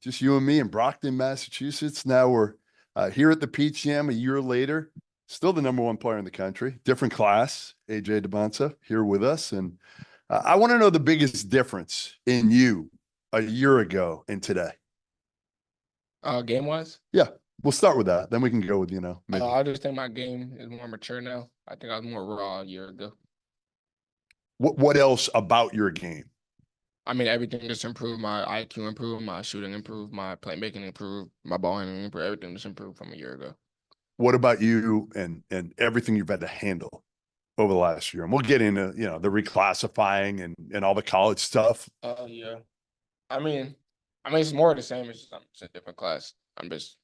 just you and me in Brockton, Massachusetts. Now we're here at the Peach Jam a year later. Still the #1 player in the country. Different class, AJ Dybantsa here with us. And I want to know the biggest difference in you a year ago and today. Game wise? Yeah, we'll start with that. Then we can go with, maybe. I just think my game is more mature now. I think I was more raw a year ago. What else about your game? I mean, everything just improved. My IQ improved, my shooting improved, my playmaking improved, my ball handling improved. Everything just improved from a year ago. What about you and everything you've had to handle over the last year? And we'll get into, the reclassifying and all the college stuff. Yeah. I mean, it's more the same. It's just I'm just a different class. I'm just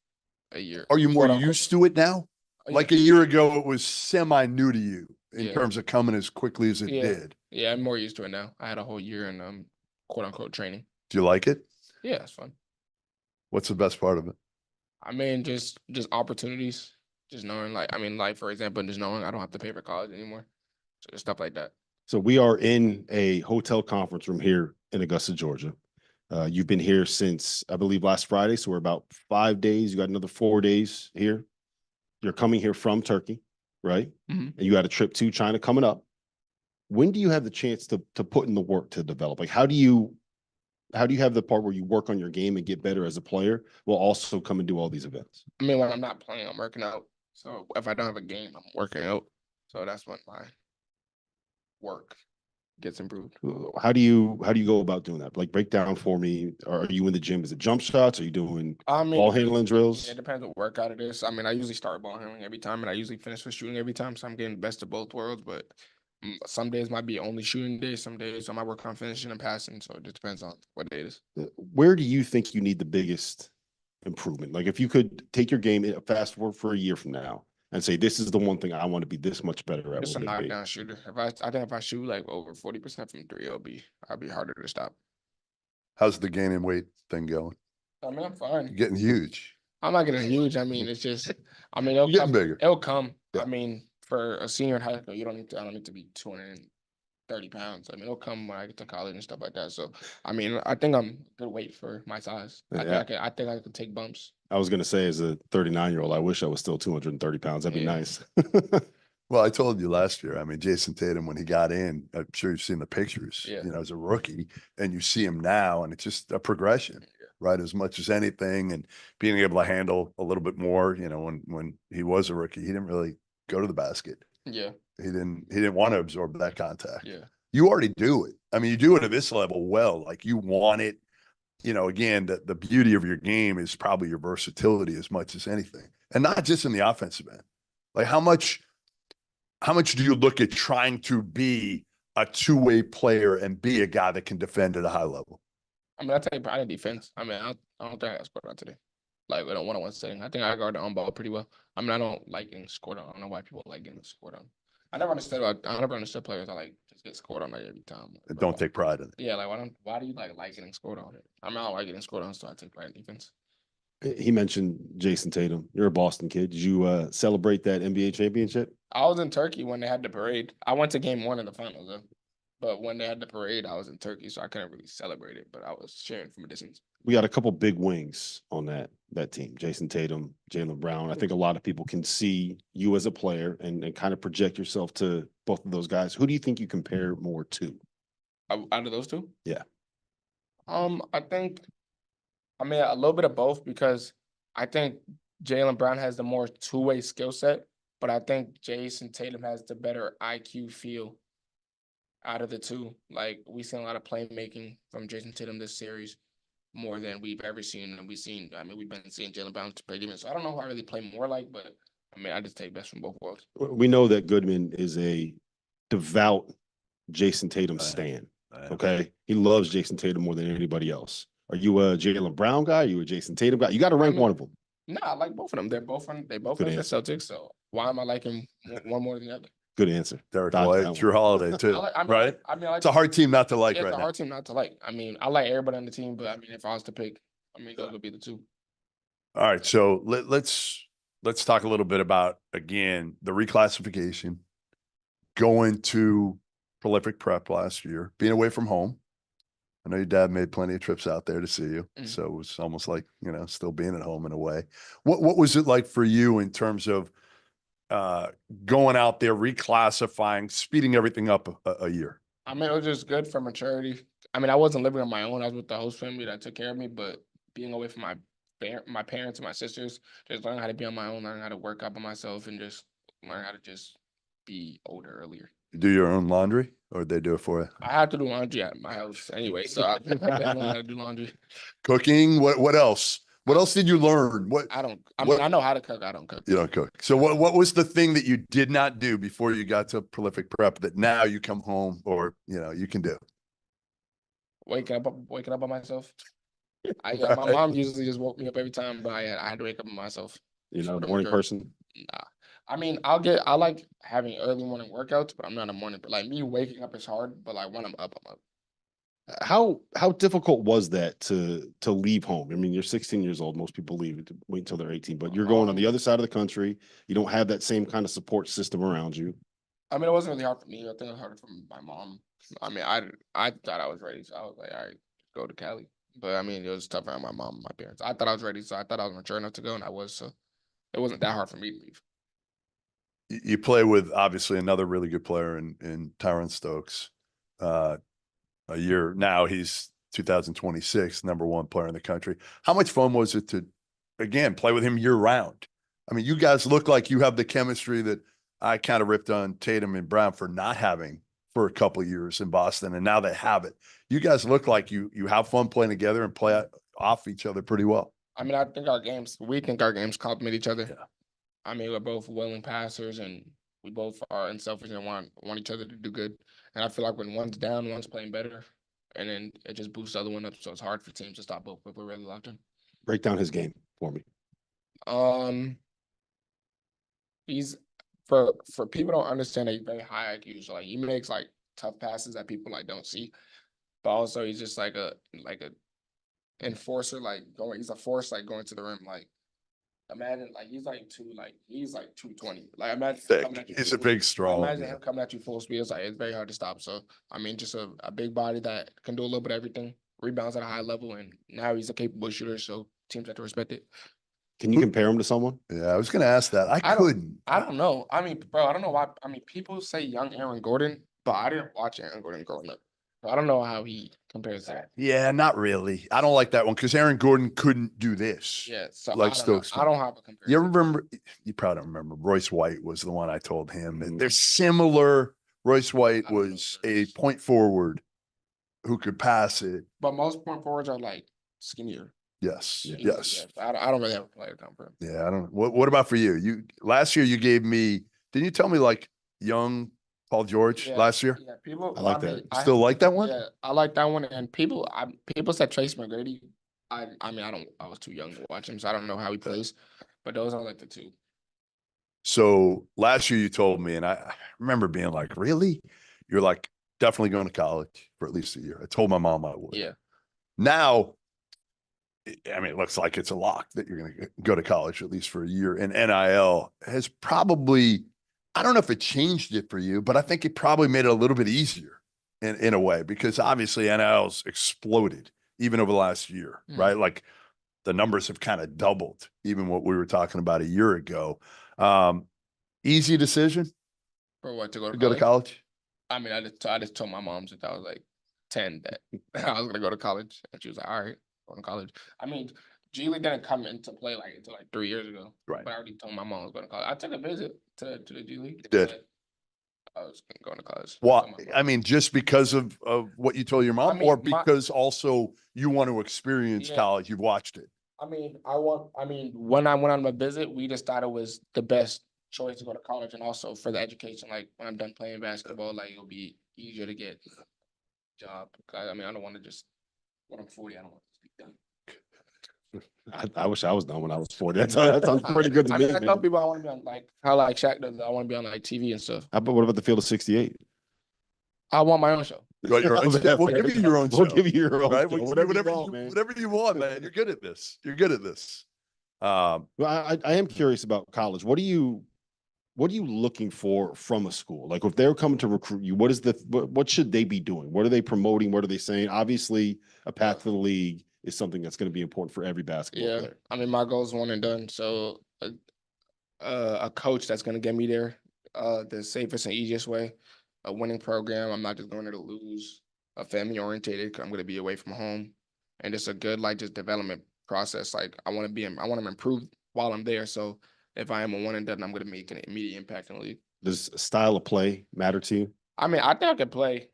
a year. Are you more used to it now? Like a year ago, it was semi-new to you in terms of coming as quickly as it did. Yeah, I'm more used to it now. I had a whole year in quote unquote training. Do you like it? Yeah, it's fun. What's the best part of it? I mean, just opportunities. Just knowing, like for example, just knowing I don't have to pay for college anymore. So just stuff like that. So we are in a hotel conference room here in Augusta, Georgia. You've been here since, I believe, last Friday. So we're about 5 days. You got another 4 days here. You're coming here from Turkey, right? Mm-hmm. And you got a trip to China coming up. When do you have the chance to put in the work to develop? Like, how do you have the part where you work on your game and get better as a player while also come and do all these events? I mean, when I'm not playing, I'm working out. So if I don't have a game, I'm working out. So that's when my work gets improved. How do you go about doing that? Like, break down for me. Are you in the gym? Is it jump shots? Are you doing ball handling drills? It depends what workout it is. I mean, I usually start ball handling every time, and I usually finish with shooting every time. So I'm getting the best of both worlds. But some days might be only shooting days. Some days I might work on finishing and passing. So it just depends on what day it is. Where do you think you need the biggest improvement? Like, if you could take your game fast forward for a year from now and say, this is the one thing I want to be this much better at. Just a knockdown shooter. I think if I shoot like over 40% from three, I'll be harder to stop. How's the gaining weight thing going? I mean, I'm fine. You're getting huge. I'm not getting huge. I mean, it's just, You're getting bigger. It'll come. Yeah. I mean, for a senior in high school, I don't need to be 230 pounds. I mean, it'll come when I get to college and stuff like that. So, I mean, I think I'm good weight for my size. Yeah. I think I could take bumps. I was going to say, as a 39-year-old, I wish I was still 230 pounds. That'd be nice. Well, I told you last year, I mean, Jason Tatum, when he got in, I'm sure you've seen the pictures, as a rookie, and you see him now, and it's just a progression, right? As much as anything, and being able to handle a little bit more, when he was a rookie, he didn't really go to the basket. Yeah. He didn't want to absorb that contact. Yeah. You already do it. I mean, you do it at this level well. Like, you want it. Again, the beauty of your game is probably your versatility as much as anything. And not just in the offensive end. Like, how much do you look at trying to be a two-way player and be a guy that can defend at a high level? I mean, I tell you, I defense. I mean, I don't think I got scored on today. Like, in a one-on-one setting. I think I guard the on ball pretty well. I mean, I don't like getting scored on. I don't know why people like getting scored on. I never understood players that like just get scored on like every time. And don't take pride in it. Yeah, like why do you like getting scored on it? I mean, I don't like getting scored on, so I take pride in defense. He mentioned Jason Tatum. You're a Boston kid. Did you celebrate that NBA championship? I was in Turkey when they had the parade. I went to game 1 in the finals, though. But when they had the parade, I was in Turkey, so I couldn't really celebrate it, but I was cheering from a distance. We got a couple big wings on that team. Jason Tatum, Jaylen Brown. I think a lot of people can see you as a player and kind of project yourself to both of those guys. Who do you think you compare more to? Out of those two? Yeah. I think, a little bit of both, because I think Jaylen Brown has the more two-way skill set, but I think Jason Tatum has the better IQ feel out of the two. Like, we've seen a lot of playmaking from Jason Tatum this series, more than we've ever seen. And we've been seeing Jaylen Brown play defense. So I don't know who I really play more like, but I just take best from both worlds. We know that Goodman is a devout Jason Tatum stan. Okay. He loves Jason Tatum more than anybody else. Are you a Jaylen Brown guy? Are you a Jason Tatum guy? You got to rank one of them. No, I like both of them. They both in the Celtics. So why am I liking one more than the other? Good answer. Derek White, Drew Holiday too, right? It's a hard team not to like right now. It's a hard team not to like. I mean, I like everybody on the team, but if I was to pick, those would be the two. All right, so let's talk a little bit about, again, the reclassification, going to prolific prep last year, being away from home. I know your dad made plenty of trips out there to see you. Mhm. So it was almost like, still being at home in a way. What was it like for you in terms of going out there, reclassifying, speeding everything up a year? I mean, it was just good for maturity. I mean, I wasn't living on my own. I was with the host family that took care of me, but being away from my parents and my sisters, just learning how to be on my own, learning how to work out by myself, and just learn how to just be older earlier. You do your own laundry, or they do it for you? I had to do laundry at my house anyway, so I learned how to do laundry. Cooking. What else? What else did you learn? I mean, what- I know how to cook. I don't cook. You don't cook. So what was the thing that you did not do before you got to Prolific Prep that now you come home or you can do? Waking up by myself. My mom usually just woke me up every time, but I had to wake up by myself. You're not a morning person? Nah. I mean, I like having early morning workouts, but I'm not a morning. But like me waking up is hard, but like when I'm up, I'm up. How difficult was that to leave home? I mean, you're 16 years old. Most people leave to wait until they're 18, but you're going on the other side of the country. You don't have that same kind of support system around you. I mean, it wasn't really hard for me. I think it was harder for my mom. I mean, I thought I was ready, so I was like, all right, go to Cali. But I mean, it was tough around my mom and my parents. I thought I was ready, so I thought I was mature enough to go, and I was. So it wasn't that hard for me to leave. You play with obviously another really good player in Tyron Stokes. A year now, he's 2026 #1 player in the country. How much fun was it to, again, play with him year round? I mean, you guys look like you have the chemistry that I kind of ripped on Tatum and Brown for not having for a couple of years in Boston, and now they have it. You guys look like you have fun playing together and play off each other pretty well. I mean, we think our games complement each other. Yeah. I mean, we're both willing passers, and we both are unselfish and want each other to do good. And I feel like when one's down, one's playing better, and then it just boosts the other one up. So it's hard for teams to stop both if we're really locked in. Break down his game for me. He's for people don't understand that he's very high IQ. So like he makes like tough passes that people like don't see, but also he's just like a enforcer, he's a force like going to the rim. Like imagine like he's like 220. Like imagine coming at you He's a big, strong. Imagine him coming at you full speed. It's very hard to stop. So I mean, just a big body that can do a little bit of everything, rebounds at a high level, and now he's a capable shooter. So teams have to respect it. Can you compare him to someone? Yeah, I was going to ask that. I couldn't. I don't know. I mean, bro, I don't know why. I mean, people say young Aaron Gordon, but I didn't watch Aaron Gordon growing up. So I don't know how he compares that. Yeah, not really. I don't like that one because Aaron Gordon couldn't do this. Yeah, so like Stokes. I don't have a comparison. You remember? You probably don't remember. Royce White was the one I told him. They're similar. Royce White was a point forward who could pass it. But most point forwards are like skinnier. Yes. Yes. I don't really have a player come from. Yeah, I don't. What about for you? Last year you gave me. Didn't you tell me like young Paul George last year? Yeah, people. I like that. Still like that one? Yeah, I like that one. And people said Trace McGrady. I mean, I was too young to watch him, so I don't know how he plays. But those are like the two. So last year you told me, and I remember being like, really? You're like, definitely going to college for at least a year. I told my mom I would. Yeah. Now, I mean, it looks like it's a lock that you're going to go to college at least for a year. And NIL has probably, I don't know if it changed it for you, but I think it probably made it a little bit easier in a way, because obviously NIL's exploded even over the last year, right? Like the numbers have kind of doubled, even what we were talking about a year ago. Easy decision For what, to go to college? I mean, I just told my mom since I was like 10 that I was gonna go to college, and she was like, "All right, going to college." I mean, G League didn't come into play until 3 years ago, Right? But I already told my mom I was going to college. I took a visit to the G League. You did. I was going to college. Well, I mean, just because of what you told your mom, I mean, or because also you want to experience college, you've watched it. I mean, when I went on my visit, we just thought it was the best choice to go to college, and also for the education. Like when I'm done playing basketball, like it'll be easier to get a job. I mean, I don't want to just when I'm 40, I don't want to be done. I wish I was done when I was 40. That sounds pretty good to me. I tell people I want to be on like how like Shaq does. I want to be on like TV and stuff. How about what about the field of 68? I want my own show. We'll give you your own show. We'll give you your own right? show. Whatever you want, man. You're good at this. You're good at this. Well, I am curious about college. What do you what are you looking for from a school? Like if they're coming to recruit you, what should they be doing? What are they promoting? What are they saying? Obviously, a path to the league is something that's going to be important for every basketball player. I mean, my goal is one and done. So a coach that's going to get me there the safest and easiest way, a winning program. I'm not just going there to lose, a family orientated. I'm going to be away from home, and it's a good just development process. Like I want to improve while I'm there. So if I am a one and done, I'm going to make an immediate impact in the league. Does style of play matter to you? I mean, I think I could play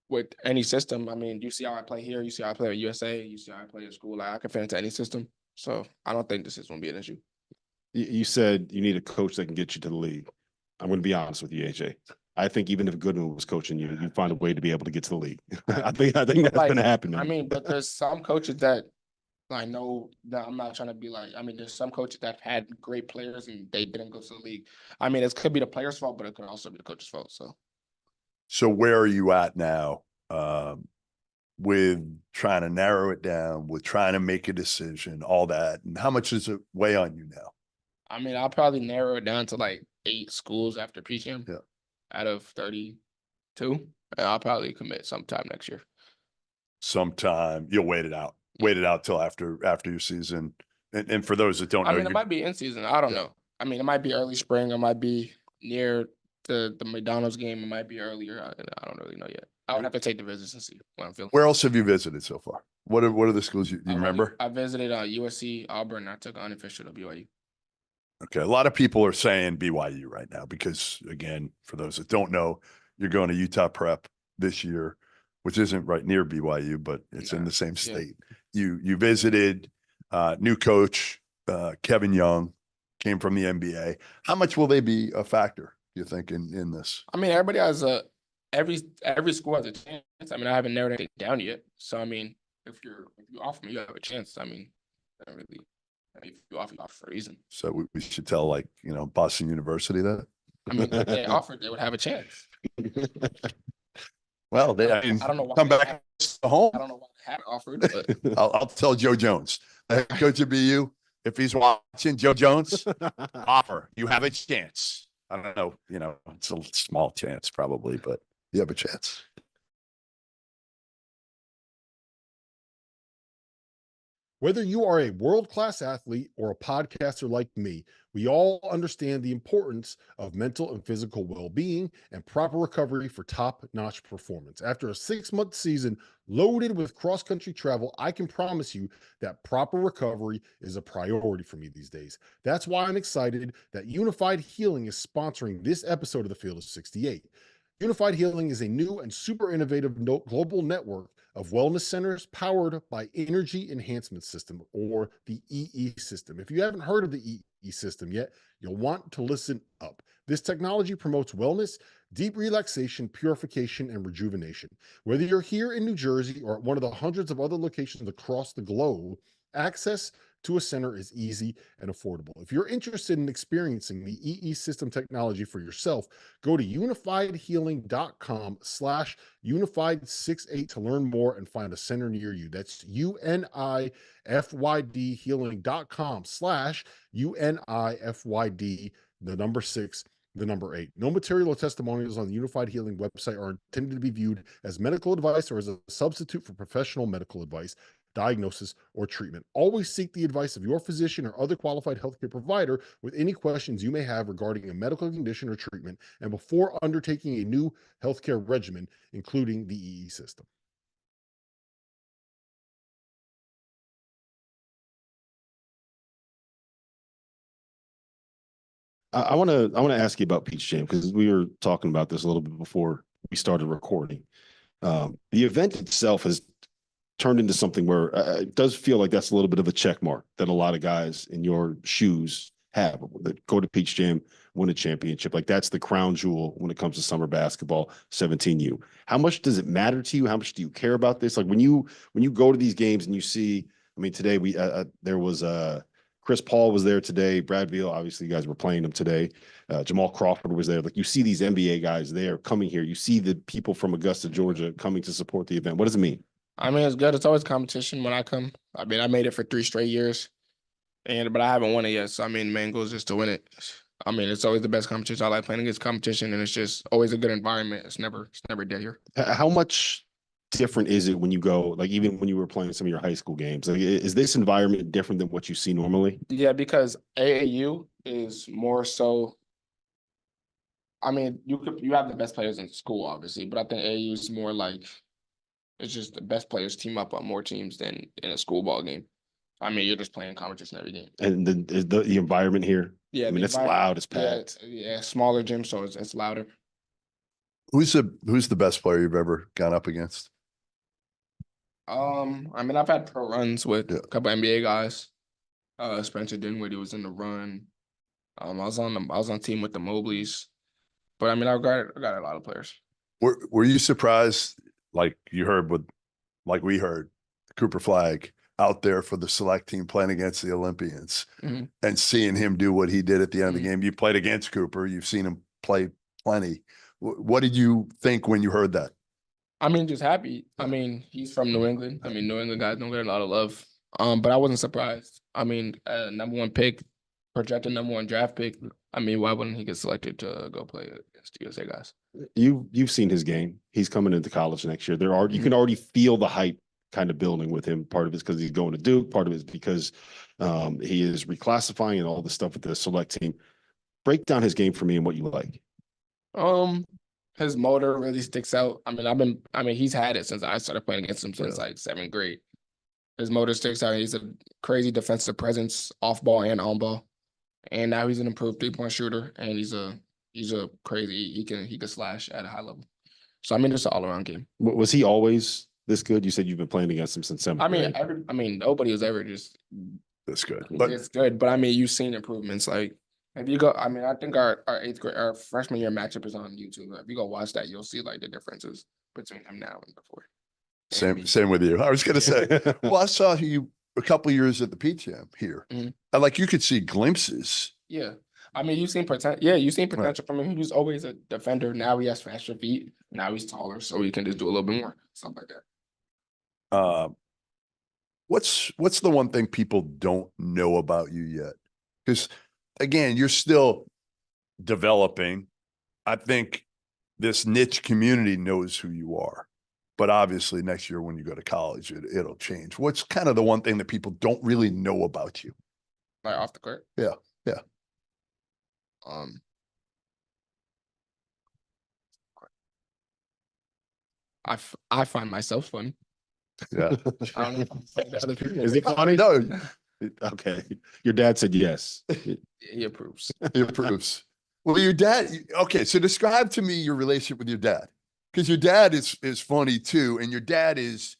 with any system. I mean, you see how I play here. You see how I play at USA. You see how I play at school. Like I can fit into any system. So I don't think this is going to be an issue. You said you need a coach that can get you to the league. I'm going to be honest with you, AJ. I think even if Goodman was coaching you, you'd find a way to be able to get to the league. I think that's going to happen. Man. I mean, but there's some coaches that I know that I'm not trying to be like. I mean, there's some coaches that had great players and they didn't go to the league. I mean, it could be the player's fault, but it could also be the coach's fault. So where are you at now with trying to narrow it down, with trying to make a decision, all that? And how much does it weigh on you now? I mean, I'll probably narrow it down to like 8 schools after PGM out of 32. And I'll probably commit sometime next year. Sometime you'll wait it out. Wait it out till after your season. And for those that don't know, I mean, it might be in season. I don't know. I mean, it might be early spring. It might be near the McDonald's game. It might be earlier. I don't really know yet. I would have to take the visits and see what I'm feeling. Where else have you visited so far? What are the schools you remember? I visited USC, Auburn. I took unofficial to BYU. Okay, a lot of people are saying BYU right now because, again, for those that don't know, you're going to Utah Prep this year, which isn't right near BYU, but it's in the same state. You visited new coach Kevin Young, came from the NBA. How much will they be a factor, you think, in this? I mean, everybody has every school has a chance. I mean, I haven't narrowed anything down yet. So I mean, if you offer me, you have a chance. I mean, I don't really. If you offer for a reason. So we should tell Boston University that. I mean, if they offered, they would have a chance. Well, I don't know why come back home. I don't know why they haven't offered, but I'll tell Joe Jones, the head coach of BU, if he's watching, Joe Jones, offer. You have a chance. I don't know. It's a small chance probably, but you have a chance. Whether you are a world-class athlete or a podcaster like me, we all understand the importance of mental and physical well-being and proper recovery for top-notch performance. After a 6-month season loaded with cross-country travel, I can promise you that proper recovery is a priority for me these days. That's why I'm excited that Unified Healing is sponsoring this episode of The Field of 68. Unified Healing is a new and super innovative global network of wellness centers powered by Energy Enhancement System, or the EE system. If you haven't heard of the EE system yet, you'll want to listen up. This technology promotes wellness, deep relaxation, purification, and rejuvenation. Whether you're here in New Jersey or at one of the hundreds of other locations across the globe, access to a center is easy and affordable. If you're interested in experiencing the EE system technology for yourself, go to unifiedhealing.com/unified68 to learn more and find a center near you. That's UNIFYD healing.com/UNIFYD, the number 6, the number 8. No material or testimonials on the Unified Healing website are intended to be viewed as medical advice or as a substitute for professional medical advice, diagnosis, or treatment. Always seek the advice of your physician or other qualified healthcare provider with any questions you may have regarding a medical condition or treatment, and before undertaking a new healthcare regimen, including the EE system. I want to ask you about Peach Jam, because we were talking about this a little bit before we started recording. The event itself has turned into something where it does feel like that's a little bit of a check mark that a lot of guys in your shoes have, that go to Peach Jam, win a championship. Like that's the crown jewel when it comes to summer basketball, 17U. How much does it matter to you? How much do you care about this? Like when you go to these games and you see, I mean, today there was Chris Paul was there today. Brad Beal, obviously you guys were playing him today. Jamal Crawford was there. Like you see these NBA guys there coming here. You see the people from Augusta, Georgia coming to support the event. What does it mean? I mean, it's good. It's always competition when I come. I mean, I made it for 3 straight years, but I haven't won it yet. So I mean, main goal is just to win it. I mean, it's always the best competition. I like playing against competition, and it's just always a good environment. It's never dead here. How much different is it when you go, like even when you were playing some of your high school games? Like, is this environment different than what you see normally? Yeah, because AAU is more so. I mean, you have the best players in school, obviously, but I think AAU is more like it's just the best players team up on more teams than in a school ball game. I mean, you're just playing competition every game. And the environment here, Yeah, I mean, the it's environment- loud, it's packed. Yeah, smaller gym, so it's louder. Who's the best player you've ever gone up against? I mean, I've had pro runs with Yeah. a couple NBA guys. Spencer Dinwiddie was in the run. I was on team with the Mobleys, but I mean, I got a lot of players. Were you surprised, like you heard like we heard, Cooper Flagg out there for the select team playing against the Olympians Mhm. and seeing him do what he did at the end of the Mhm. game? You played against Cooper. You've seen him play plenty. What did you think when you heard that? I mean, just happy. I mean, he's from New England. I mean, New England guys don't get a lot of love. But I wasn't surprised. I mean, #1 pick, projected #1 draft pick. I mean, why wouldn't he get selected to go play against the USA guys? You've seen his game. He's coming into college next year. You can already feel the hype kind of building with him. Part of it's because he's going to Duke. Part of it is because he is reclassifying and all the stuff with the select team. Break down his game for me and what you like. His motor really sticks out. I mean, he's had it since I started playing against him since like 7th grade. His motor sticks out. He's a crazy defensive presence, off ball and on ball. And now he's an improved 3-point shooter, and he's a crazy. He can slash at a high level. So I mean, it's an all around game. Was he always this good? You said you've been playing against him since 7th grade. I mean, nobody was ever just That's good. But it's good. But I mean, you've seen improvements. Like if you go, I mean, I think our 8th grade, our freshman year matchup is on YouTube. If you go watch that, you'll see like the differences between him now and before. same with you. I was gonna say, well, I saw you a couple years at the Peach Jam here. Mhm. And like you could see glimpses. Yeah. I mean, you've seen potential. Yeah, you've seen potential from him. He was always a defender. Now he has faster feet. Now he's taller, so he can just do a little bit more. Stuff like that. What's the one thing people don't know about you yet? Because again, you're still developing. I think this niche community knows who you are, but obviously next year when you go to college, it'll change. What's kind of the one thing that people don't really know about you? Like off the court. Yeah. I find myself funny. Yeah. I don't know if I'm funny to other people. Is he funny? No, Okay. Your dad said yes. He approves. he approves. Well, your dad. Okay, so describe to me your relationship with your dad, because your dad is funny too, and your dad is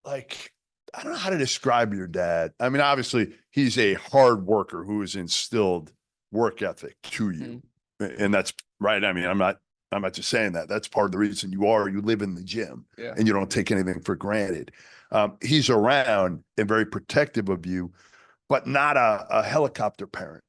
like, I don't know how to describe your dad. I mean, obviously, he's a hard worker who has instilled work ethic to you, and that's right. I mean, I'm not just saying that. That's part of the reason you live in the gym, Yeah. and you don't take anything for granted. He's around and very protective of you, but not a helicopter parent.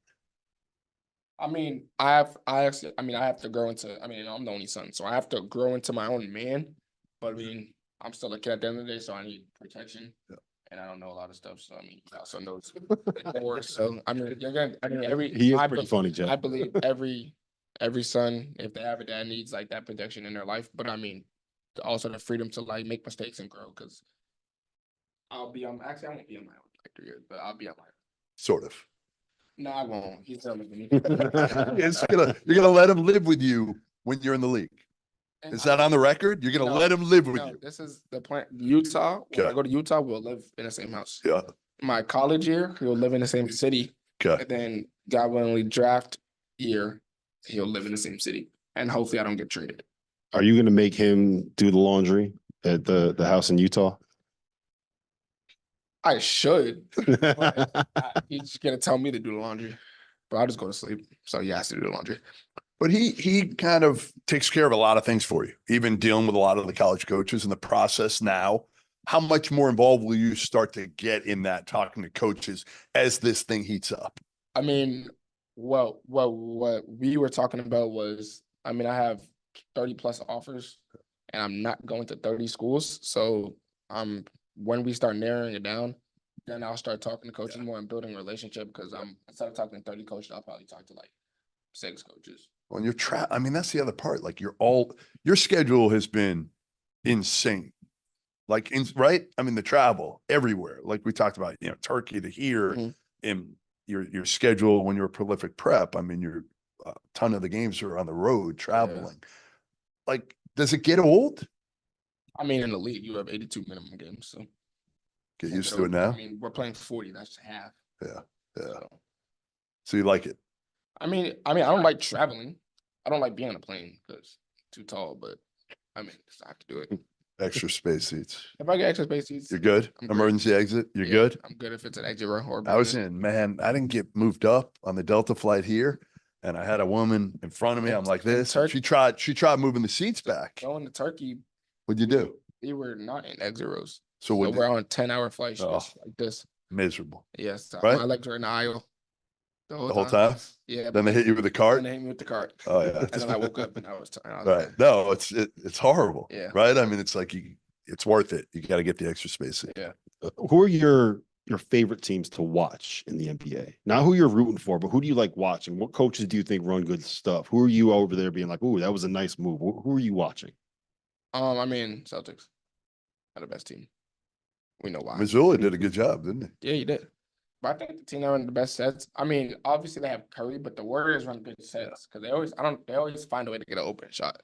I mean, I have to grow into, I'm the only son, so I have to grow into my own man. But I mean, I'm still a kid at the end of the day, so I need protection. Yeah. And I don't know a lot of stuff, so I mean, he also knows more. So I mean, He is pretty funny, Jeff. I believe every son, if they have a dad, needs like that protection in their life. But I mean, also the freedom to like make mistakes and grow. Because I won't be on my own like 3 years, but I'll be on my own. Sort of. No, I won't. He's telling me. You're gonna let him live with you when you're in the league. Is that on the record? You're gonna let him live with No, you. this is the plan. Utah. When Okay. I go to Utah, we'll live in the same house. Yeah. My college year, he'll live in the same city. Okay. And then God willing, draft year, he'll live in the same city. And hopefully, I don't get traded. Are you going to make him do the laundry at the house in Utah? I should. He's gonna tell me to do the laundry, but I'll just go to sleep. So he has to do the laundry. But he kind of takes care of a lot of things for you, even dealing with a lot of the college coaches in the process now. How much more involved will you start to get in that, talking to coaches as this thing heats up? I mean, what we were talking about was, I mean, I have 30 plus offers, and I'm not going to 30 schools. So when we start narrowing it down, then I'll start talking to coaches more and building a relationship because instead of talking to 30 coaches, I'll probably talk to like 6 coaches. When you're I mean, that's the other part. Like your schedule has been insane. Like right? I mean, the travel everywhere. Like we talked about, Turkey to here, and your schedule when you're a prolific prep. I mean, a ton of the games are on the road traveling. Yeah. Like, does it get old? I mean, in the league, you have 82 minimum games, so get used to it now. I mean, we're playing 40. That's half. Yeah. So you like it? I mean, I don't like traveling. I don't like being on a plane because too tall. But I mean, I have to do it. Extra space seats. If I get extra space seats, you're good. Emergency exit, you're good. I'm good if it's an exit or I was in, man. I didn't get moved up on the Delta flight here, and I had a woman in front of me. I'm like this. She tried moving the seats back. Going to Turkey. What'd you do? We were not in exit rows. So we're on 10-hour flights just like this. Miserable. Yes. Right? My legs were in the aisle. The whole time? Yeah. Then they hit you with the cart? Then they hit me with the cart. Oh, yeah. And then I woke up and I was tired. Right. No, it's horrible. Yeah. Right? I mean, it's like it's worth it. You got to get the extra space. Yeah. Who are your favorite teams to watch in the NBA? Not who you're rooting for, but who do you like watching? What coaches do you think run good stuff? Who are you over there being like, ooh, that was a nice move? Who are you watching? I mean, Celtics are the best team. We know why. Missoula did a good job, didn't he? Yeah, he did. But I think the team that run the best sets. I mean, obviously they have Curry, but the Warriors run good sets because they always find a way to get an open shot.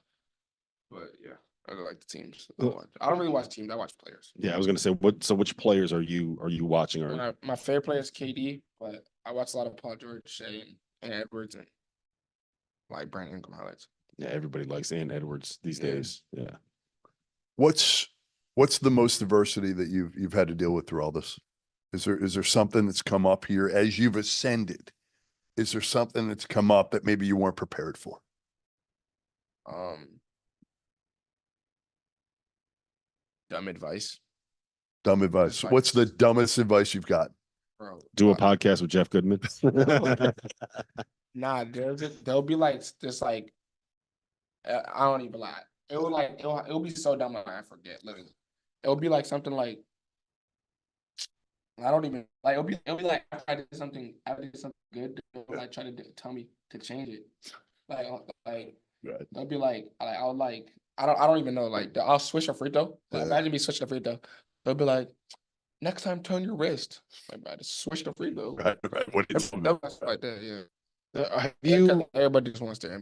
But yeah, I like the teams. I don't really watch teams. I watch players. Yeah, I was gonna say which players are you watching? Or my favorite player is KD, but I watch a lot of Paul George, Shea, and Edwards, and like Brandon Ingram highlights. Yeah, everybody likes Ant Edwards these days. Yeah. What's the most diversity that you've had to deal with through all this? Is there something that's come up here as you've ascended? Is there something that's come up that maybe you weren't prepared for? Dumb advice. Dumb advice. What's the dumbest advice you've got? Bro, do a podcast with Jeff Goodman. Nah, there'll be like this like I don't even lie. It'll be so dumb that I forget. Literally, it'll be like something like I don't even like. It'll be like I did something good. They'll like try to tell me to change it. Like right. They'll be like I'll like I don't even know. Like I'll switch a free throw. Like, imagine me switching a free throw. They'll be like, next time turn your wrist. Like, I just switch the free throw. Right. What is like that? Yeah. Everybody just wants to.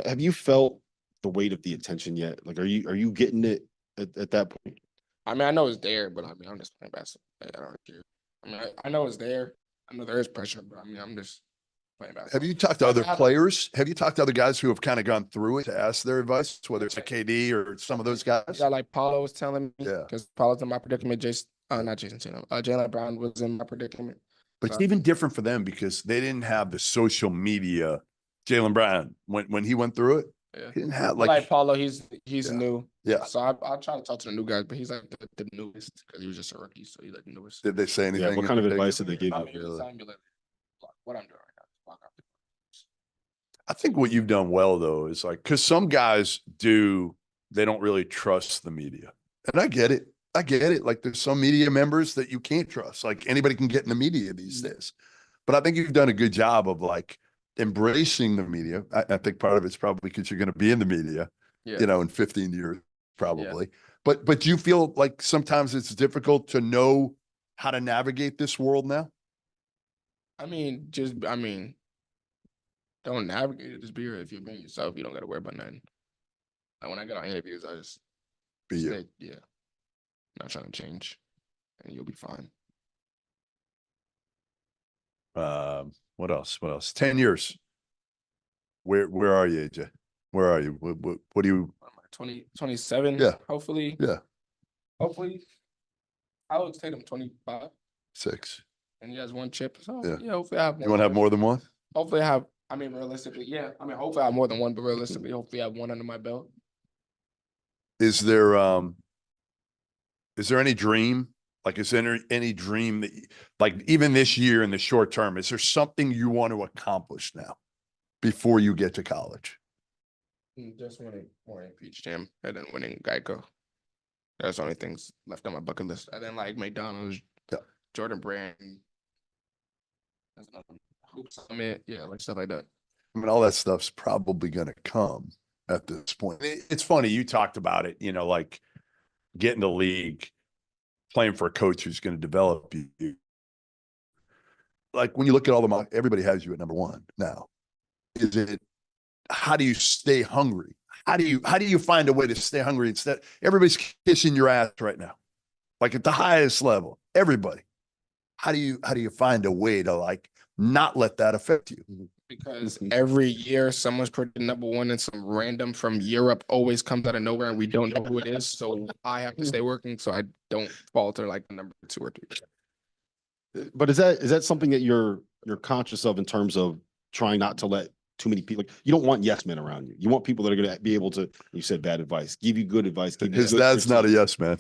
Have you felt the weight of the attention yet? Like, are you getting it at that point? I mean, I know it's there, but I mean, I'm just playing basketball. I don't care. I mean, I know it's there. I know there is pressure, but I mean, I'm just playing basketball. Have you talked to other players? Have you talked to other guys who have kind of gone through it to ask their advice, whether it's a KD or some of those guys? Yeah, like Paulo was telling me. Yeah. Because Paulo's in my predicament. Not Jason Tatum. Jaylen Brown was in my predicament. But it's even different for them because they didn't have the social media. Jaylen Brown, when he went through it, he didn't have like Paulo. He's new. Yeah. So I'll try to talk to the new guys, but he's like the newest because he was just a rookie, so he's like the newest. Did they say anything? Yeah, what kind of advice did they give you? What I'm doing right now. I think what you've done well though is like because some guys they don't really trust the media, and I get it. Like there's some media members that you can't trust. Like anybody can get in the media these days, but I think you've done a good job of like embracing the media. I think part of it's probably because you're going to be in the media, in 15 years probably. Yeah. But do you feel like sometimes it's difficult to know how to navigate this world now? Don't navigate it. Just be here. If you're being yourself, you don't got to worry about nothing. Like when I get on interviews, I just be you. Yeah. Not trying to change, and you'll be fine. What else? 10 years. Where are you, AJ? Where are you? What do you? 27. Yeah. Hopefully. Yeah. Hopefully. I would take him 25. 6. And he has 1 chip. So yeah. Hopefully I have. You want to have more than one? Hopefully I have. Realistically, yeah. Hopefully I have more than 1, but realistically, hopefully I have 1 under my belt. Is there any dream? Like, is there any dream that, like, even this year in the short term, is there something you want to accomplish now before you get to college? Just winning Peach Jam and then winning Geico. That's the only things left on my bucket list. I didn't like McDonald's. Yeah. Jordan Brand. That's another one. Hoop Summit, yeah, like stuff like that. I mean, all that stuff's probably going to come at this point. It's funny. You talked about it, like getting the league, playing for a coach who's going to develop you. Like when you look at all the, everybody has you at number one now. How do you stay hungry? How do you find a way to stay hungry instead? Everybody's kissing your ass right now, like at the highest level, everybody. How do you find a way to like not let that affect you? Because every year someone's predicted number one and some random from Europe always comes out of nowhere and we don't know who it is. So I have to stay working so I don't falter like the number 2 or 3. But is that something that you're conscious of in terms of trying not to let too many people? Like, you don't want yes men around you. You want people that are going to be able to. You said bad advice. Give you good advice. His dad's not a yes man.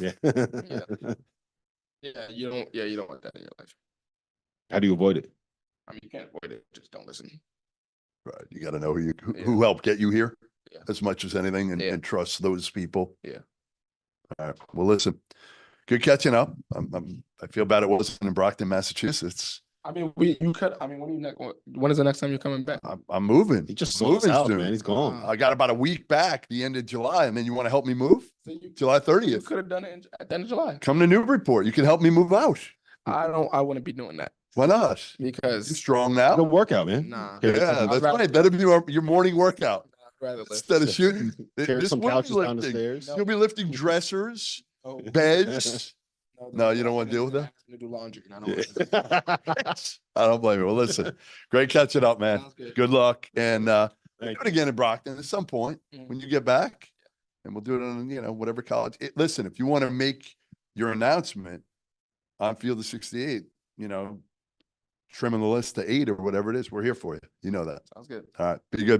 Yeah. You don't want that in your life. How do you avoid it? I mean, you can't avoid it. Just don't listen. Right. You got to know who helped get you here as much as anything and trust those people. Yeah. All right. Well, listen, good catching up. I feel bad it wasn't in Brockton, Massachusetts. I mean, when is the next time you're coming back? I'm moving. He just sold us out, man. He's gone. I got about a week back, the end of July, and then you want to help me move? July 30th. You could have done it at the end of July. Come to Newburyport. You can help me move out. I wouldn't be doing that. Why not? Because you're strong now. Good workout, man. Nah. Yeah, that's right. That'll be your morning workout. I'd rather lift. Instead of shooting. Carry some couches down the stairs. You'll be lifting dressers, Oh. beds. No, you don't want to deal with that? I'm gonna do laundry. And I don't blame you. Well, listen, great catching up, man. Good. Good luck. And do Thank it again in Brockton at some point when you get back. And we'll do it on, whatever college. Listen, if you want to make your announcement on Field of 68, trimming the list to 8 or whatever it is, we're here for you. You know that. Sounds good. All right. Be good, man.